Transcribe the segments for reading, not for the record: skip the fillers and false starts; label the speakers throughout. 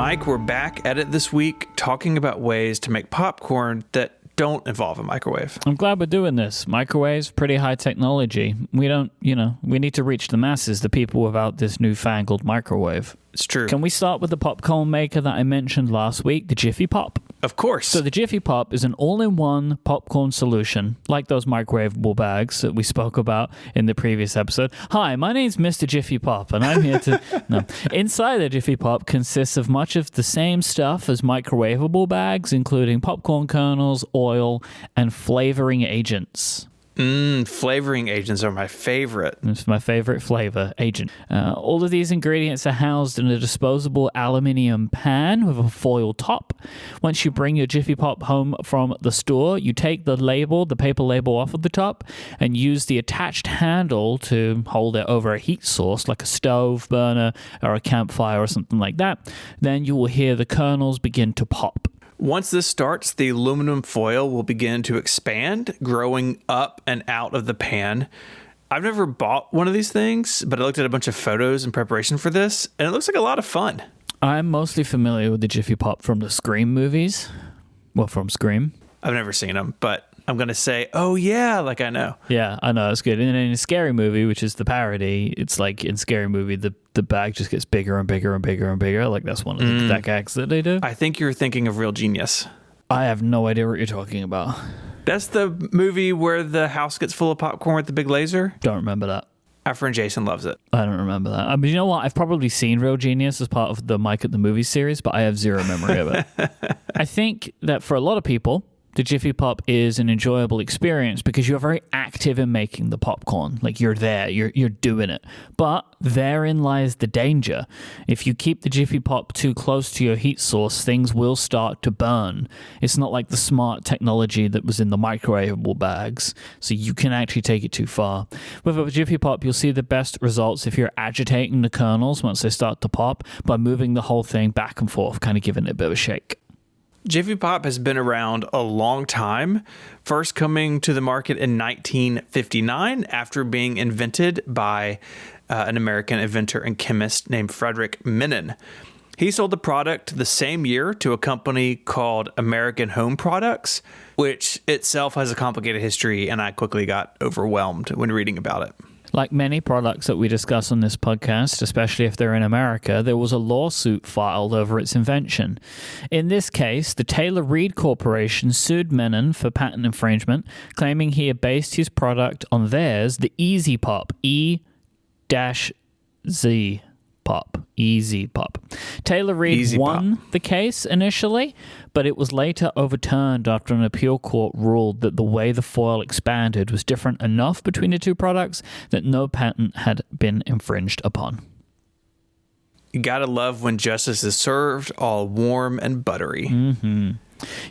Speaker 1: Mike, we're back at it this week talking about ways to make popcorn that don't involve a microwave.
Speaker 2: I'm glad we're doing this. Microwaves, pretty high technology. We don't, we need to reach the masses, the people without this newfangled microwave.
Speaker 1: It's true.
Speaker 2: Can we start with the popcorn maker that I mentioned last week, the Jiffy Pop?
Speaker 1: Of course.
Speaker 2: So the Jiffy Pop is an all-in-one popcorn solution, like those microwavable bags that we spoke about in the previous episode. Hi, my name's Mr. Jiffy Pop, and I'm here to... No. Inside the Jiffy Pop consists of much of the same stuff as microwavable bags, including popcorn kernels, oil, and flavoring agents.
Speaker 1: Flavoring agents are my favorite.
Speaker 2: It's my favorite flavor, agent. All of these ingredients are housed in a disposable aluminium pan with a foil top. Once you bring your Jiffy Pop home from the store, you take the paper label off of the top, and use the attached handle to hold it over a heat source like a stove, burner, or a campfire or something like that. Then you will hear the kernels begin to pop.
Speaker 1: Once this starts, the aluminum foil will begin to expand, growing up and out of the pan. I've never bought one of these things, but I looked at a bunch of photos in preparation for this, and it looks like a lot of fun.
Speaker 2: I'm mostly familiar with the Jiffy Pop from the Scream movies. Well, from Scream.
Speaker 1: I've never seen them, but I'm going to say, oh yeah, like I know.
Speaker 2: Yeah, I know, it's good. And in a Scary Movie, which is the parody, it's like in Scary Movie, the bag just gets bigger and bigger and bigger and bigger. Like that's one of the gags that they do.
Speaker 1: I think you're thinking of Real Genius.
Speaker 2: I have no idea what you're talking about.
Speaker 1: That's the movie where the house gets full of popcorn with the big laser.
Speaker 2: Don't remember that.
Speaker 1: Our friend Jason loves it.
Speaker 2: I don't remember that. I mean, you know what? I've probably seen Real Genius as part of the Mike at the Movies series, but I have zero memory of it. I think that for a lot of people, the Jiffy Pop is an enjoyable experience because you're very active in making the popcorn. Like you're there, you're doing it. But therein lies the danger. If you keep the Jiffy Pop too close to your heat source, things will start to burn. It's not like the smart technology that was in the microwavable bags, so you can actually take it too far. With a Jiffy Pop, you'll see the best results if you're agitating the kernels once they start to pop by moving the whole thing back and forth, kind of giving it a bit of a shake.
Speaker 1: Jiffy Pop has been around a long time, first coming to the market in 1959 after being invented by an American inventor and chemist named Frederick Minnan. He sold the product the same year to a company called American Home Products, which itself has a complicated history, and I quickly got overwhelmed when reading about it.
Speaker 2: Like many products that we discuss on this podcast, especially if they're in America, there was a lawsuit filed over its invention. In this case, the Taylor Reed Corporation sued Minnan for patent infringement, claiming he had based his product on theirs, the Easy Pop, E-Z Pop. Easy Pop. Taylor Reed won the case initially, but it was later overturned after an appeal court ruled that the way the foil expanded was different enough between the two products that no patent had been infringed upon.
Speaker 1: You gotta love when justice is served, all warm and buttery.
Speaker 2: Mm-hmm.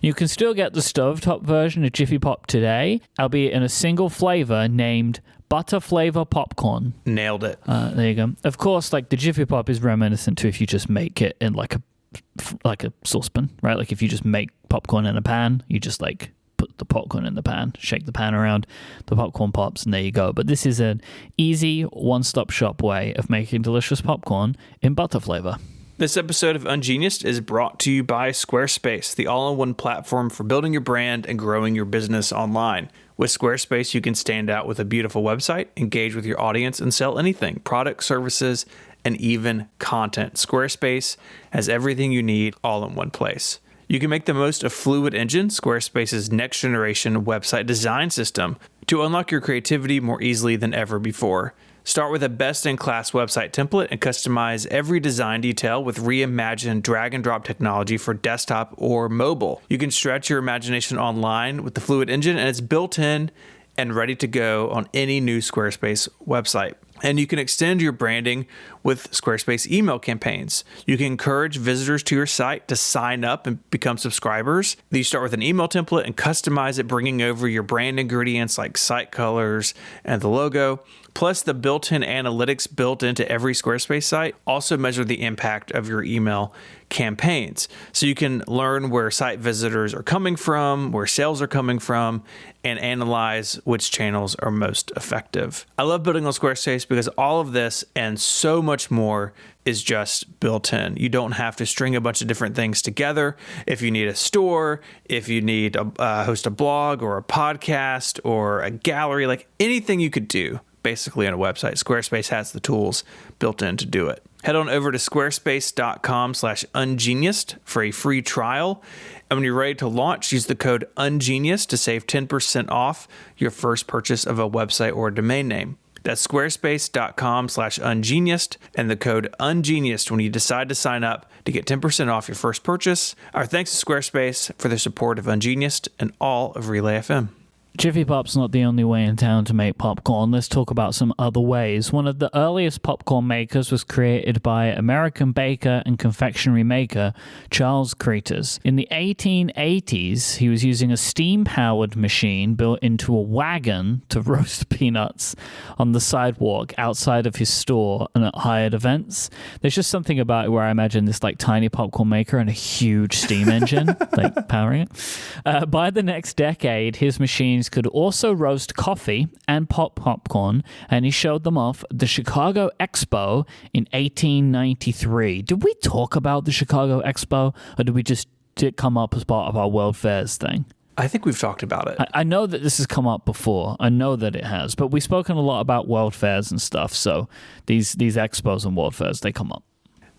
Speaker 2: You can still get the stovetop version of Jiffy Pop today, albeit in a single flavor named Butter Flavor Popcorn.
Speaker 1: Nailed it.
Speaker 2: There you go. Of course, like the Jiffy Pop is reminiscent to if you just make it in like a saucepan, right? Like if you just make popcorn in a pan, you just like put the popcorn in the pan, shake the pan around, the popcorn pops, and there you go. But this is an easy one-stop shop way of making delicious popcorn in butter flavor.
Speaker 1: This episode of Ungeniused is brought to you by Squarespace, the all-in-one platform for building your brand and growing your business online. With Squarespace, you can stand out with a beautiful website, engage with your audience, and sell anything, products, services, and even content. Squarespace has everything you need all in one place. You can make the most of Fluid Engine, Squarespace's next-generation website design system, to unlock your creativity more easily than ever before. Start with a best-in-class website template and customize every design detail with reimagined drag-and-drop technology for desktop or mobile. You can stretch your imagination online with the Fluid Engine, and it's built in and ready to go on any new Squarespace website. And you can extend your branding with Squarespace email campaigns. You can encourage visitors to your site to sign up and become subscribers. You start with an email template and customize it, bringing over your brand ingredients like site colors and the logo. plus the built-in analytics built into every Squarespace site also measure the impact of your email campaigns. So you can learn where site visitors are coming from, where sales are coming from, and analyze which channels are most effective. I love building on Squarespace because all of this and so much more is just built in. You don't have to string a bunch of different things together. If you need a store, if you need to host a blog or a podcast or a gallery, like anything you could do basically on a website, Squarespace has the tools built in to do it. Head on over to squarespace.com/ungeniused for a free trial. And when you're ready to launch, use the code UNGENIUS to save 10% off your first purchase of a website or a domain name. That's squarespace.com/ungeniused and the code UNGENIUSed when you decide to sign up to get 10% off your first purchase. Our thanks to Squarespace for their support of Ungeniused and all of Relay FM.
Speaker 2: Jiffy Pop's not the only way in town to make popcorn. Let's talk about some other ways. One of the earliest popcorn makers was created by American baker and confectionery maker Charles Creters. In the 1880s, he was using a steam-powered machine built into a wagon to roast peanuts on the sidewalk outside of his store and at hired events. There's just something about it where I imagine this like tiny popcorn maker and a huge steam engine like powering it. By the next decade, his machines could also roast coffee and pop popcorn, and he showed them off at the Chicago Expo in 1893. Did we talk about the Chicago Expo, or did it come up as part of our World Fairs thing?
Speaker 1: I think we've talked about it.
Speaker 2: I know that this has come up before. I know that it has, but we've spoken a lot about World Fairs and stuff, so these expos and World Fairs, they come up.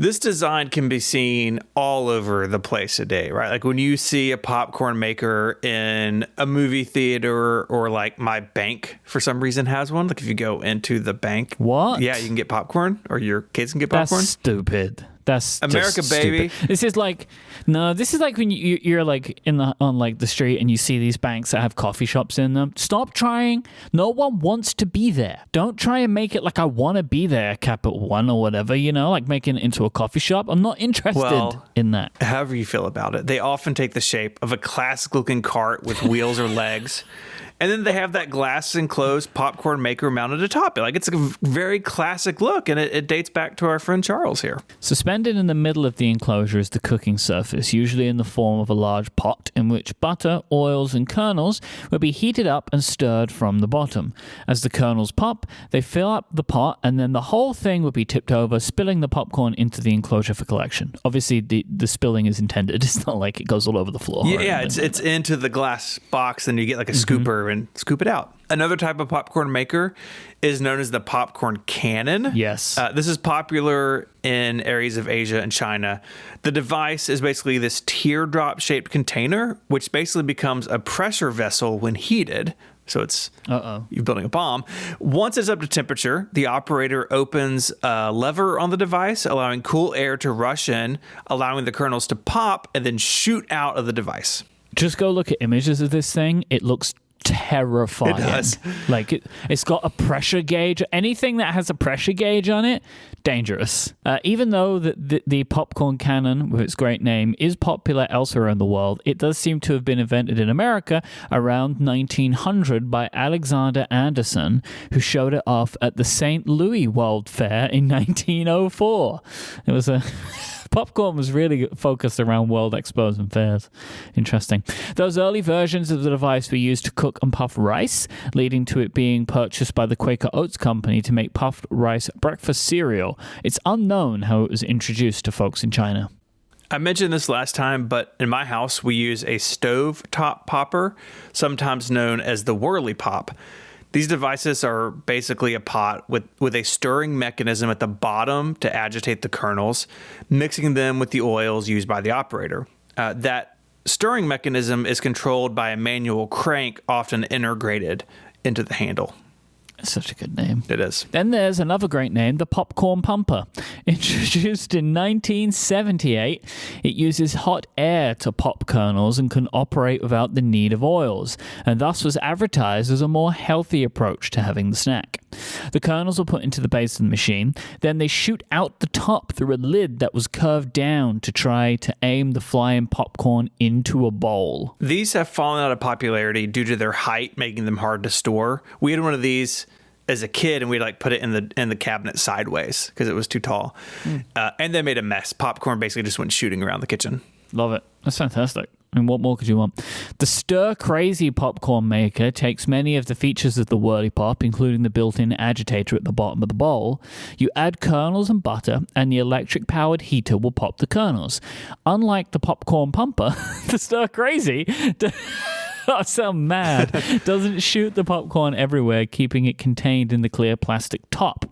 Speaker 1: This design can be seen all over the place today, right? Like when you see a popcorn maker in a movie theater, or like my bank for some reason has one. Like if you go into the bank.
Speaker 2: What?
Speaker 1: Yeah, you can get popcorn, or your kids can get popcorn.
Speaker 2: That's stupid. That's
Speaker 1: America,
Speaker 2: just
Speaker 1: baby.
Speaker 2: Stupid. This is like when you're like on like the street and you see these banks that have coffee shops in them. Stop trying. No one wants to be there. Don't try and make it like I want to be there, Capital One or whatever. Like making it into a coffee shop. I'm not interested in that.
Speaker 1: However you feel about it, they often take the shape of a classic-looking cart with wheels or legs. And then they have that glass enclosed popcorn maker mounted atop it. Like it's a very classic look, and it dates back to our friend Charles here.
Speaker 2: Suspended in the middle of the enclosure is the cooking surface, usually in the form of a large pot in which butter, oils, and kernels will be heated up and stirred from the bottom. As the kernels pop, they fill up the pot, and then the whole thing will be tipped over, spilling the popcorn into the enclosure for collection. Obviously, the spilling is intended. It's not like it goes all over the floor.
Speaker 1: Yeah, it's into the glass box, and you get like a scooper and scoop it out. Another type of popcorn maker is known as the popcorn cannon.
Speaker 2: Yes.
Speaker 1: This is popular in areas of Asia and China. The device is basically this teardrop-shaped container, which basically becomes a pressure vessel when heated. So it's you're building a bomb. Once it's up to temperature, the operator opens a lever on the device, allowing cool air to rush in, allowing the kernels to pop and then shoot out of the device.
Speaker 2: Just go look at images of this thing. It looks terrifying.
Speaker 1: It does.
Speaker 2: Like it's got a pressure gauge. Anything that has a pressure gauge on it, dangerous. Even though the popcorn cannon, with its great name, is popular elsewhere in the world, it does seem to have been invented in America around 1900 by Alexander Anderson, who showed it off at the St. Louis World Fair in 1904. It was a... Popcorn was really focused around world expos and fairs. Interesting. Those early versions of the device were used to cook and puff rice, leading to it being purchased by the Quaker Oats Company to make puffed rice breakfast cereal. It's unknown how it was introduced to folks in China.
Speaker 1: I mentioned this last time, but in my house, we use a stove top popper, sometimes known as the whirly pop. These devices are basically a pot with a stirring mechanism at the bottom to agitate the kernels, mixing them with the oils used by the operator. That stirring mechanism is controlled by a manual crank, often integrated into the handle.
Speaker 2: It's such a good name.
Speaker 1: It is.
Speaker 2: Then there's another great name, the popcorn pumper. Introduced in 1978, it uses hot air to pop kernels and can operate without the need of oils, and thus was advertised as a more healthy approach to having the snack. The kernels are put into the base of the machine, then they shoot out the top through a lid that was curved down to try to aim the flying popcorn into a bowl.
Speaker 1: These have fallen out of popularity due to their height, making them hard to store. We had one of these as a kid, and we like put it in the cabinet sideways because it was too tall, and they made a mess. Popcorn basically just went shooting around the kitchen.
Speaker 2: Love it. That's fantastic. I mean, what more could you want? The Stir Crazy popcorn maker takes many of the features of the Whirly Pop, including the built-in agitator at the bottom of the bowl. You add kernels and butter, and the electric-powered heater will pop the kernels. Unlike the popcorn pumper, the Stir Crazy... I sound mad. Doesn't shoot the popcorn everywhere, keeping it contained in the clear plastic top.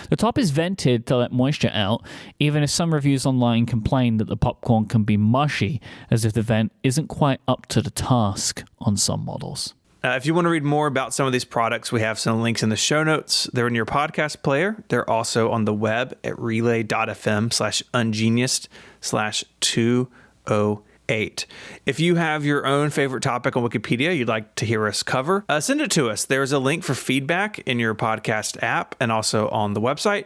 Speaker 2: The top is vented to let moisture out, even if some reviews online complain that the popcorn can be mushy, as if the vent isn't quite up to the task on some models.
Speaker 1: If you want to read more about some of these products, we have some links in the show notes. They're in your podcast player. They're also on the web at relay.fm/ungenius/208. If you have your own favorite topic on Wikipedia you'd like to hear us cover, send it to us. There's a link for feedback in your podcast app and also on the website.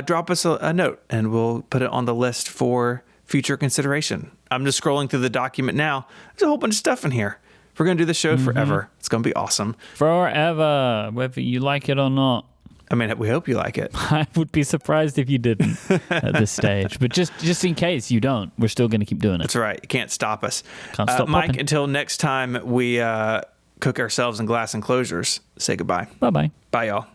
Speaker 1: Drop us a note and we'll put it on the list for future consideration. I'm just scrolling through the document now. There's a whole bunch of stuff in here. We're going to do the show forever. It's going to be awesome.
Speaker 2: Forever, whether you like it or not.
Speaker 1: I mean, we hope you like it.
Speaker 2: I would be surprised if you didn't at this stage. But just in case you don't, we're still going to keep doing it.
Speaker 1: That's right. You can't stop us.
Speaker 2: Can't stop
Speaker 1: Mike,
Speaker 2: popping.
Speaker 1: until next time we cook ourselves in glass enclosures, say goodbye.
Speaker 2: Bye-bye.
Speaker 1: Bye, y'all.